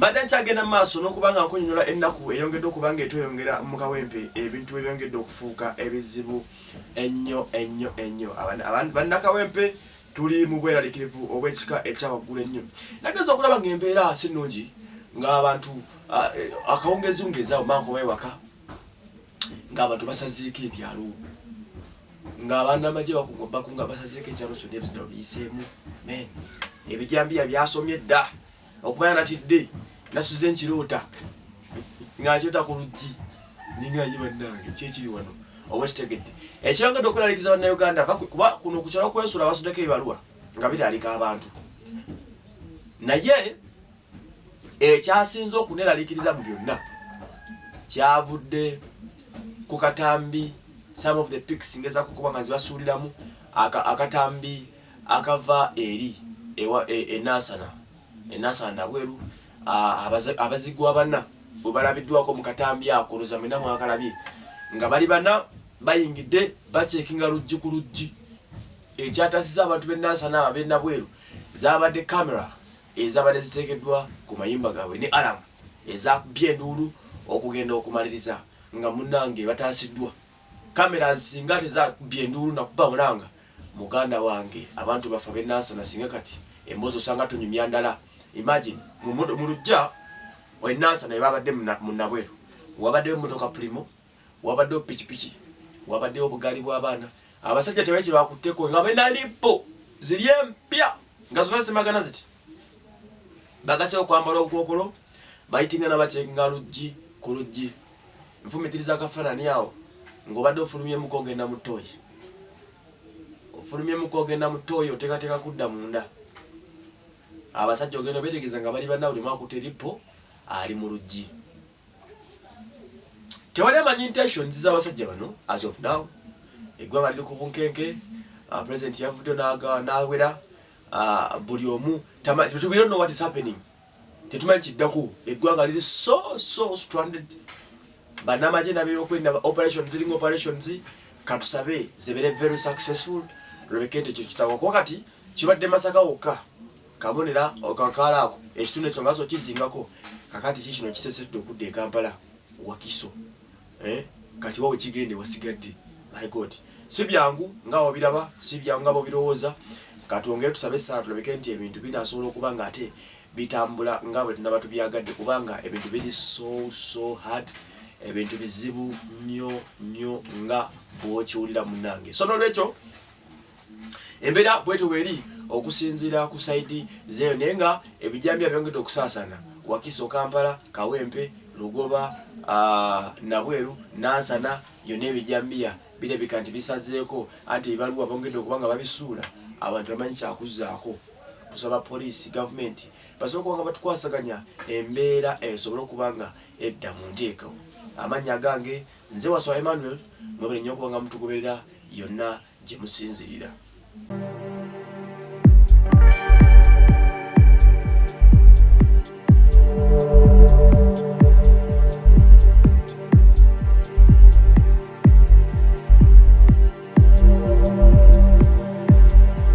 Mbadde nkyagenda maaso n'okubanga nkunyonnyola ennaku eyongedde okubanga etweyongera mu Kawempe ebintu ebyongedde okufuuka ebizibu ennyo. Bannakawempe tuli mu bweraliikirivu obw'ekika ekyawaggulu ennyo. Nagenza okulaba ng'embeera si nnungi ng'abantu akawungezungezi awo mankoba ewaka ng'abantu basazeeko ebyalo ng'abannamagye bakunga basazeeko ekyalo kyonna ebizina biyiseemu. Ebijambiya byasomye dda okumanya natidde nasuze nkiroota ng'akyota ku luggi ninga ye bannange kyekiri wano oba kitegedde ekyongedde okweraliikiriza bannayuganda kuba kuno ku kyalo kwensula basuddeko ebibaluwa nga biraalika abantu naye ekyasinze okuneraliikiriza mu byonna kyavudde ku katambi some of the pics ngezaako kuba nga zibasuuliramu akatambi akava eri enasana nabweru abazigwa bana bwe balabiddwako mu katambi ako loza mwena mwakalabye nga bali bana bayingidde bacekinga luggi ku luggi. Ekyatasizza abantu b'enasana ab'enabweru zabadde kamera ezabadde ziteekeddwa ku mayimba gaabwe ne alamu ezakubbye enduulu okugenda okumaliriza nga munnange bataasiddwa. Kamera singa tezakubbye enduulu nakuba mulanga muganda wange abantu bafa b'enasana singa kati emboozi osanga tonyumya ndala. Imagine mu lujja enasana ebabadde mu nabweru wabaddeyo emmotoka primo wabaddeyo pikipiki wabaddeyo obugaali bw'abaana abasajja tebaki bakutteko nga benalipo ziri empya nga zonna zimagana ziti bagasewo kwambala obukookolo bayitinga nabacekinga luggi ku luggi. Nfumitiriza akafaanani awo ng'obadde ofulumyemuko ogenda mu ttooyi oteekateeka kudda munda abasajja ogenda betegeeza nga bali banna buli mwakutte eripo ali mu luggi. Tewali amanyi intentions z'abasajja bano as of now. Eggwanga liri ku bunkenke, president yavudde n'awera, buli omu we don't know what is happening. Tetumanyi kiddako. Eggwanga liri so stranded. Bannamagye n'ab'ebyokwerinda operations ziringa operations katusabe zibeere very successful. Lwekente ekyo kitawa kuba kati kibadde Masaka wokka kabonera okakala ako ekitundu ekyo ngaso kizingako kakati kikino kisesedde okudda e Kampala Wakiso. Kati wawe kigende wasigadde. My God, si byangu nga wabiraba, si byangu nga bobirowooza. Katwongere tusabe sana tulabeke nti ebintu binaasobola okuba nga ate bitambula nga bwe tunaba tubyagadde kubanga ebintu biri so hard. Ebintu bizibu nnyo nga bw'okiwulira munnange. So nolwekyo embeera bwetyo bweri okusinziira ku saidi zeeyo naye nga ebijambiya byongedde okusaasana Wakiso, Kampala, Kawempe, Lugoba, Nabweru, Nansana yonna ebijambiya birabika nti bisazeeko anti ebibaluwa bongedde okuba nga babisuula abantu bamanyi kyakuzzaako. Tusaba poliisi gavumenti basobola okuba nga batukwasaganya embeera esobole okuba nga edda mu nteeko. Amannya gange nze Waswa Emmanuel mwebale nnyo okuba nga mutugoberera yonna gye musinzirira.